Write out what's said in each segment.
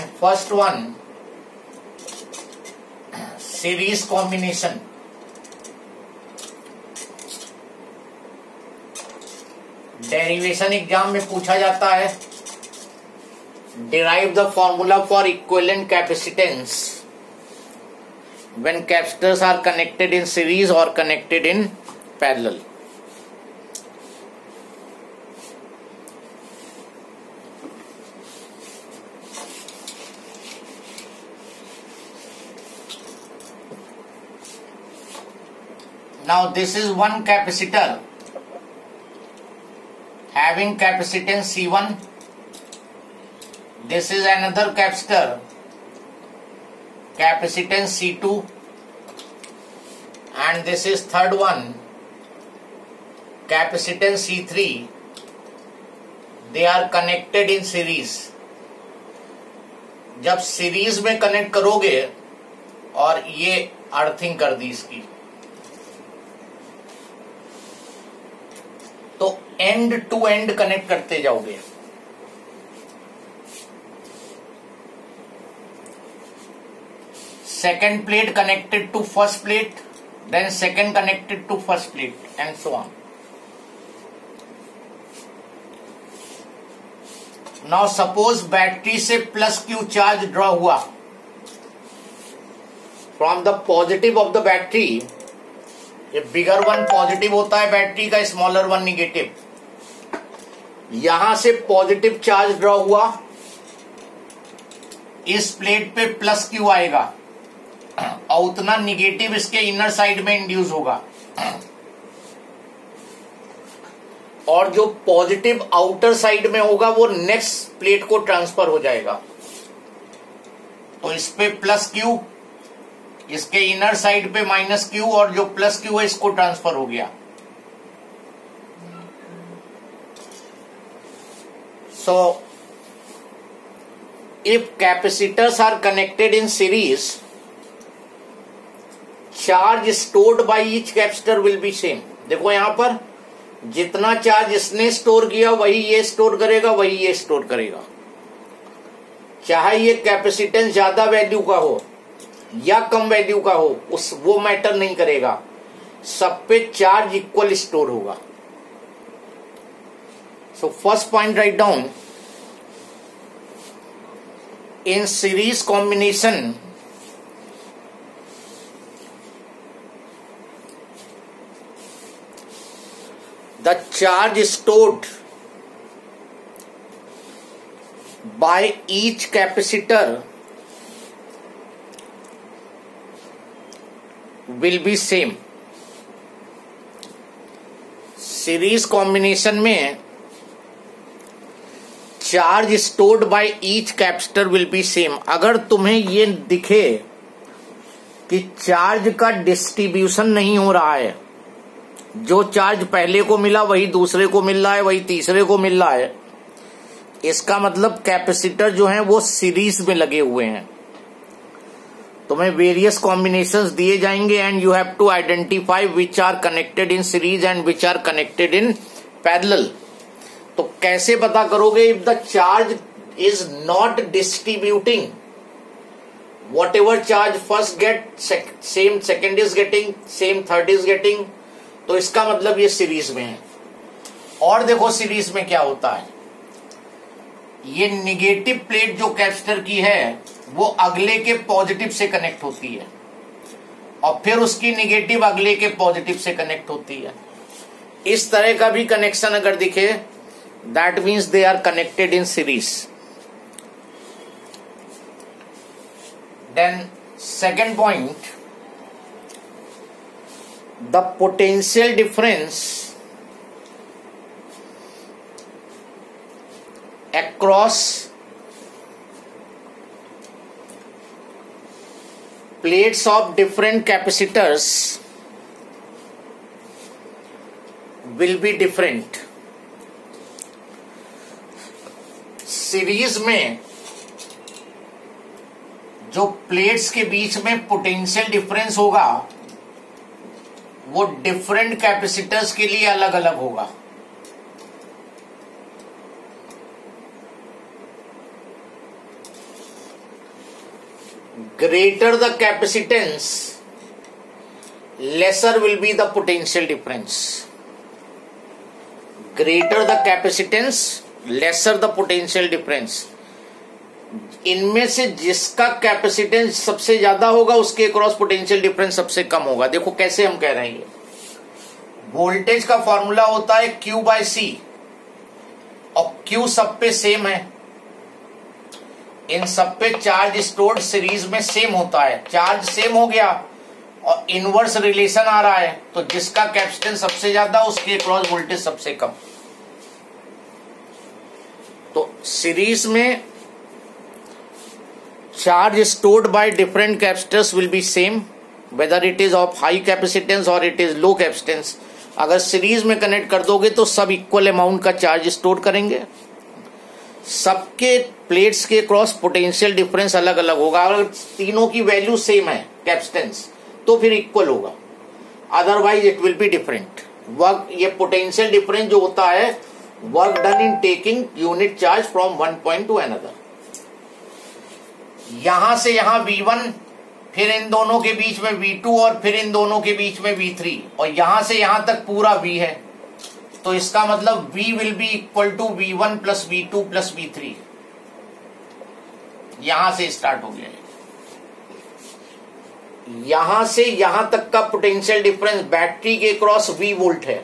and first one series combination. Derivation exam में पूछा जाता है, derive the formula for equivalent capacitance when capacitors are connected in series or connected in parallel. Now this is one capacitor having capacitance C1. This is another capacitor, capacitance C2, and this is third one, capacitance C3. They are connected in series. जब series में connect करोगे और ये earthing कर दी इसकी, तो and to and connect करते जाओगे. Second plate connected to first plate, then second connected to first plate, and so on. Now suppose battery से प्लस क्यू चार्ज ड्रॉ हुआ from the positive of the battery. ये bigger one positive होता है battery का, smaller one negative. यहां से positive charge draw हुआ, इस प्लेट पे प्लस क्यू आएगा और उतना निगेटिव इसके इनर साइड में इंड्यूस होगा, और जो पॉजिटिव आउटर साइड में होगा वो नेक्स्ट प्लेट को ट्रांसफर हो जाएगा. तो इस पे प्लस क्यू, इसके इनर साइड पे माइनस क्यू, और जो प्लस क्यू है इसको ट्रांसफर हो गया. So if capacitors are connected in series, charge stored by each capacitor will be same. देखो यहां पर जितना चार्ज इसने स्टोर किया वही ये स्टोर करेगा, वही ये स्टोर करेगा. चाहे ये कैपेसिटेंस ज्यादा वैल्यू का हो या कम वैल्यू का हो, उस वो मैटर नहीं करेगा, सब पे चार्ज इक्वल स्टोर होगा. So first point write down, in series combination the charge stored by each capacitor will be same. Series combination में charge stored by each capacitor will be same. अगर तुम्हें ये दिखे कि चार्ज का distribution नहीं हो रहा है, जो चार्ज पहले को मिला वही दूसरे को मिल रहा है, वही तीसरे को मिल रहा है, इसका मतलब कैपेसिटर जो हैं वो सीरीज में लगे हुए हैं. तुम्हें वेरियस कॉम्बिनेशंस दिए जाएंगे and you have to identify which are connected in series and which are connected in parallel. तो कैसे पता करोगे? If the charge is not distributing, whatever charge first get same, second is getting same, third is getting, तो इसका मतलब ये series में है. और देखो सीरीज में क्या होता है, ये निगेटिव प्लेट जो कैपेसिटर की है वो अगले के पॉजिटिव से कनेक्ट होती है, और फिर उसकी निगेटिव अगले के पॉजिटिव से कनेक्ट होती है. इस तरह का भी कनेक्शन अगर दिखे, that means they are connected in series. Then second point, the potential difference across plates of different capacitors will be different. Series में जो प्लेट्स के बीच में पोटेंशियल डिफरेंस होगा वो डिफरेंट कैपेसिटर्स के लिए अलग अलग होगा. greater the capacitance, lesser will be the potential difference. Greater the capacitance, lesser the potential difference. इनमें से जिसका कैपेसिटेंस सबसे ज्यादा होगा उसके क्रॉस पोटेंशियल डिफरेंस सबसे कम होगा। देखो कैसे हम कह रहे हैं, वोल्टेज का फॉर्मूला होता है Q बाय C और Q सब पे सेम है, इन सब पे चार्ज स्टोर्ड सीरीज में सेम होता है। चार्ज सेम हो गया और इनवर्स रिलेशन आ रहा है, तो जिसका कैपेसिटेंस सबसे ज्यादा उसके क्रॉस वोल्टेज सबसे कम। तो सीरीज में charge stored by different capacitors will be same whether it is of high capacitance or it is low capacitance। अगर सीरीज में कनेक्ट कर दोगे तो सब इक्वल अमाउंट का चार्ज स्टोर करेंगे, सबके प्लेट्स के क्रॉस पोटेंशियल डिफरेंस अलग अलग होगा। अगर तीनों की वैल्यू सेम है कैपेसिटेंस तो फिर इक्वल होगा, otherwise it will be different. Work, ये पोटेंशियल डिफरेंस जो होता है work done in taking unit charge from one point two another. यहां से यहां V1, फिर इन दोनों के बीच में V2 और फिर इन दोनों के बीच में V3 और यहां से यहां तक पूरा V है, तो इसका मतलब V will be equal to V1 plus V2 plus V3। यहां से स्टार्ट हो गया, यहां से यहां तक का पोटेंशियल डिफरेंस बैटरी के क्रॉस V वोल्ट है,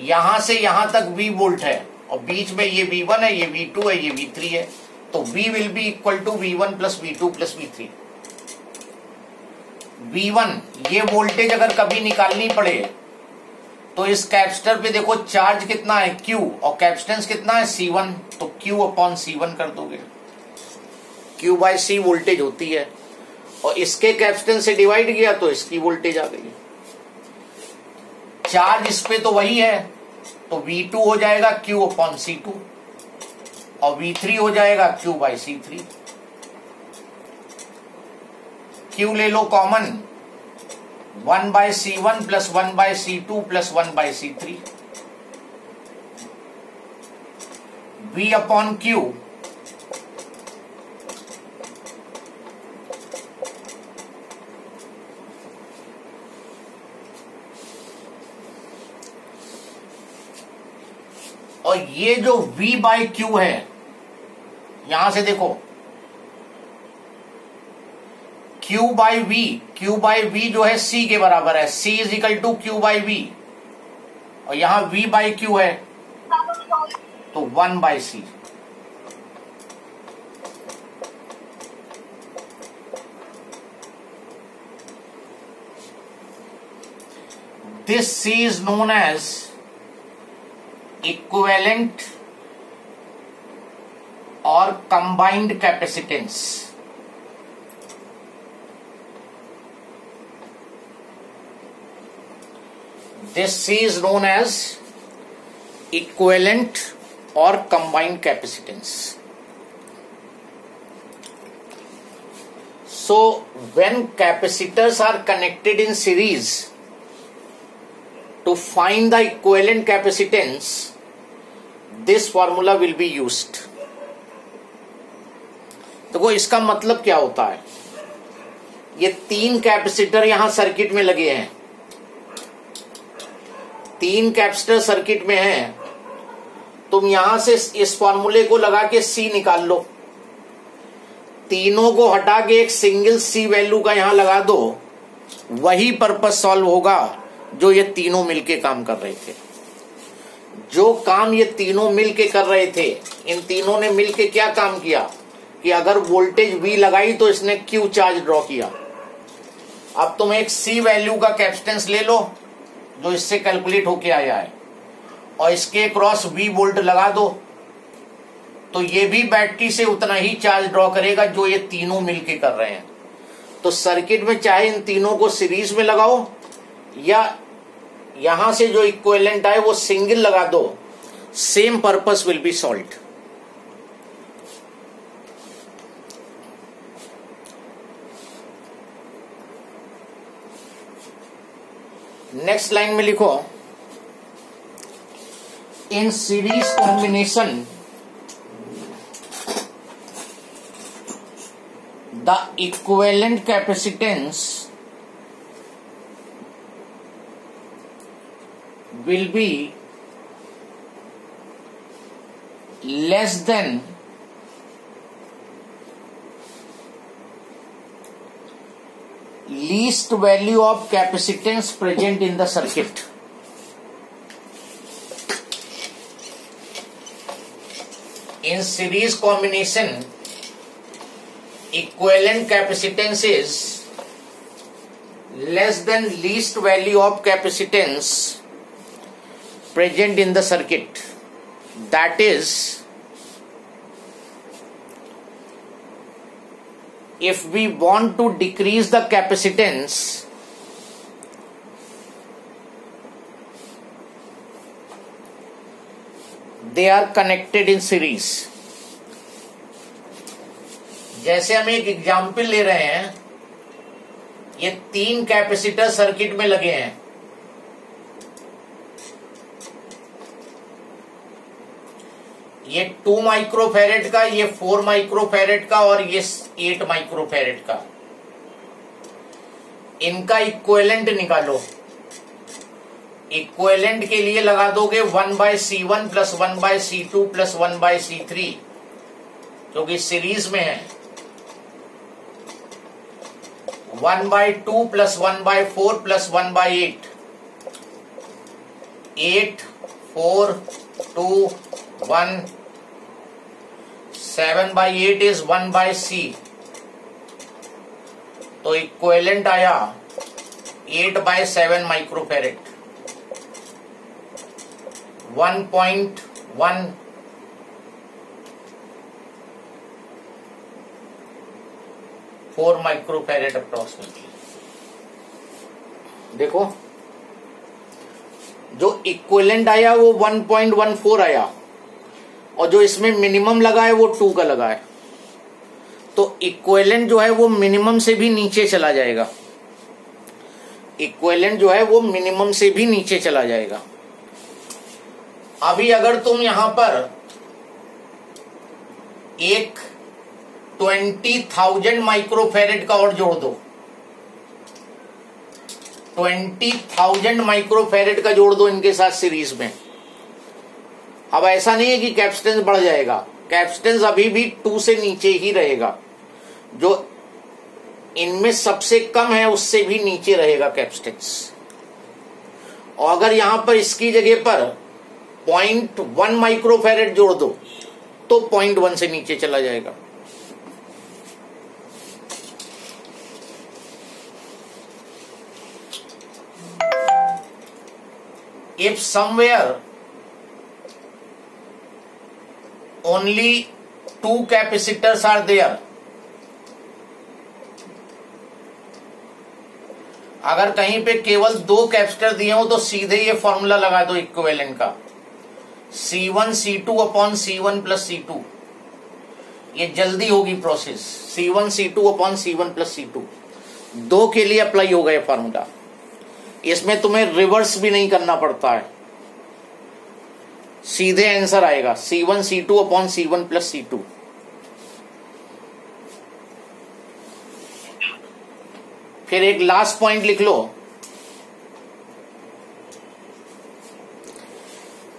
यहां से यहां तक V वोल्ट है और बीच में ये V1 है, ये V2 है, ये V3 है, तो V will be equal to V1 plus V2 plus V3। V1 ये वोल्टेज अगर कभी निकालनी पड़े तो इस कैपेसिटर पे देखो चार्ज कितना है Q और कैपेसिटेंस कितना है C1, तो Q अपॉन C1 कर दोगे, Q बाय C वोल्टेज होती है और इसके कैपेसिटेंस से डिवाइड किया तो इसकी वोल्टेज आ गई। चार्ज इस पे तो वही है, तो V2 हो जाएगा Q अपॉन C2 और V3 हो जाएगा Q बाई C3। Q ले लो common, 1 by C1 plus 1 by C2 plus 1 by C3। V upon Q और ये जो V बाई Q है, यहां से देखो Q by V, Q by V जो है C के बराबर है, C is equal to Q by V और यहां V बाई Q है तो 1 by C। This C is known as equivalent or combined capacitance। This C is known as equivalent or combined capacitance। So when capacitors are connected in series, to find the equivalent capacitance, this formula will be used। देखो इसका मतलब क्या होता है, ये तीन capacitor यहां circuit में लगे हैं, तीन कैपेसिटर सर्किट में हैं, तुम यहां से इस फॉर्मूले को लगा के C निकाल लो, तीनों को हटा के एक सिंगल C वैल्यू का यहां लगा दो, वही पर्पस सॉल्व होगा जो ये तीनों मिलके काम कर रहे थे। जो काम ये तीनों मिलके कर रहे थे, इन तीनों ने मिलके क्या काम किया कि अगर वोल्टेज V लगाई तो इसने Q चार्ज ड्रॉ किया। अब तुम एक C वैल्यू का कैपेसिटेंस ले लो जो इससे कैलकुलेट होके आया है और इसके क्रॉस V वोल्ट लगा दो, तो ये भी बैटरी से उतना ही चार्ज ड्रॉ करेगा जो ये तीनों मिलके कर रहे हैं। तो सर्किट में चाहे इन तीनों को सीरीज में लगाओ या यहां से जो इक्विवेलेंट आए वो सिंगल लगा दो, same purpose will be solved. Next line में लिखो, इन series combination the equivalent capacitance will be less than least value of capacitance present in the circuit. In series combination, equivalent capacitance is less than least value of capacitance present in the circuit. That is, if we want to decrease the capacitance, they are connected in series. जैसे हम एक example ले रहे हैं, ये 3 capacitor circuit में लगे हैं। ये 2 माइक्रोफैरेड का, ये 4 माइक्रोफैरेड का और ये 8 माइक्रोफैरेड का। इनका इक्विवेलेंट निकालो। इक्विवेलेंट के लिए लगा दोगे 1/C1 plus 1/C2 plus 1/C3, क्योंकि सीरीज में है। 1/2 प्लस 1/4 प्लस 1/8, 8 4 2 1, 7/8 is 1/C, तो इक्विवेलेंट आया 8/7 माइक्रोफैरेड, 1.14 माइक्रोफैरेड अप्रोक्सीमेटली। देखो, जो इक्विवेलेंट आया वो 1.14 आया, और जो इसमें मिनिमम लगा है वो 2 का लगा है। तो इक्विवेलेंट जो है वो मिनिमम से भी नीचे चला जाएगा। इक्विवेलेंट जो है वो मिनिमम से भी नीचे चला जाएगा। अभी अगर तुम यहां पर एक 20,000 माइक्रोफैरेड का और जोड़ दो, 20,000 माइक्रोफैरेड का जोड़ दो इनके साथ सीरीज में। अब ऐसा नहीं है कि कैपेसिटेंस बढ़ जाएगा, कैपेसिटेंस अभी भी 2 से नीचे ही रहेगा। जो इनमें सबसे कम है उससे भी नीचे रहेगा कैपेसिटेंस। और अगर यहां पर इसकी जगह पर 0.1 माइक्रोफैरेड जोड़ दो तो 0.1 से नीचे चला जाएगा। If somewhere only 2 capacitors are there, अगर कहीं पे केवल 2 कैपेसिटर दिए हो तो सीधे ये फॉर्मूला लगा दो इक्विवेलेंट का, C1 C2 upon C1 plus C2। ये जल्दी होगी process, C1 C2 upon C1 plus C2। 2 के लिए अप्लाई होगा ये फॉर्मूला। इसमें तुम्हें रिवर्स भी नहीं करना पड़ता है, सीधे आंसर आएगा C1 C2 upon C1 plus C2। फिर एक लास्ट पॉइंट लिख लो,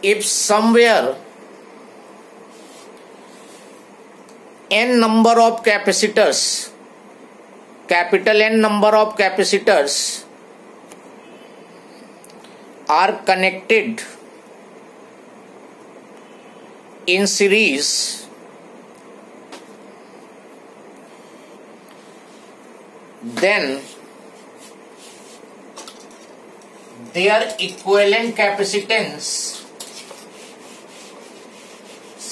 if somewhere n number of capacitors, capital N number of capacitors are connected in series, then their equivalent capacitance,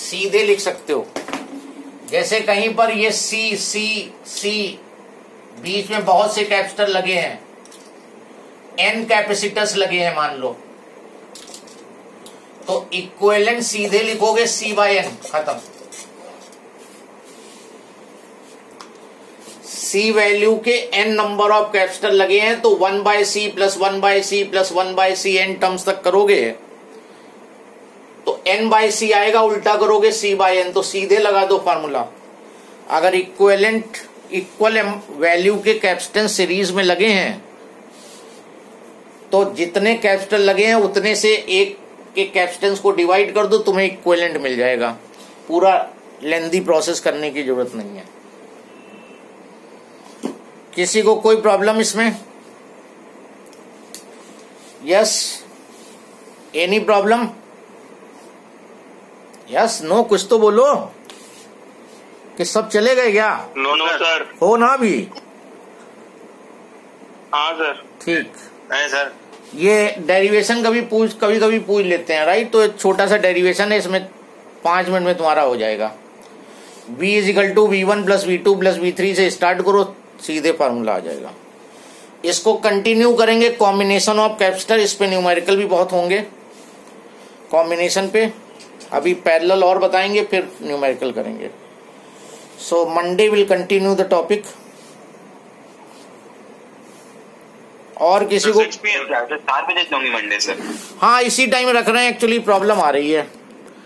सीधे लिख सकते हो। जैसे कहीं पर ये C बीच में बहुत से कैपेसिटर लगे हैं, N कैपेसिटर्स लगे हैं मान लो, तो इक्विवेलेंट सीधे लिखोगे C/N, खत्म। C वैल्यू के N नंबर ऑफ कैपेसिटर लगे हैं तो 1/C plus 1/C plus 1/C N terms तक करोगे तो N/C आएगा, उल्टा करोगे C/N, तो सीधे लगा दो फॉर्मूला। अगर इक्विवेलेंट इक्वल वैल्यू के कैपेसिटेंस सीरीज में लगे हैं तो जितने कैपेसिटर लगे हैं उतने से एक के कैपेसिटेंस को डिवाइड कर दो, तुम्हें इक्विवेलेंट मिल जाएगा। पूरा लेंथी प्रोसेस करने की जरूरत नहीं है। किसी को कोई प्रॉब्लम इसमें? Yes, any problem? Yes, no, कुछ तो बोलो कि सब चले गए क्या? No sir. हो ना अभी? हाँ सर। ठीक। नहीं सर। ये डेरिवेशन कभी कभी पूछ लेते हैं, राइट? तो एक छोटा सा डेरिवेशन है, इसमें 5 मिनट में तुम्हारा हो जाएगा। v = v1 + v2 + v3 से स्टार्ट करो, सीधे फार्मूला आ जाएगा। इसको कंटिन्यू करेंगे कॉम्बिनेशन ऑफ कैपेसिटर, इस पे न्यूमेरिकल भी बहुत होंगे कॉम्बिनेशन पे। अभी पैरेलल और बताएंगे, फिर न्यूमेरिकल करेंगे। So Monday will continue the topic. और किसी को? 4 बजे दूंगी मंडे से। हाँ, इसी टाइम रख रहे हैं, एक्चुअली प्रॉब्लम आ रही है।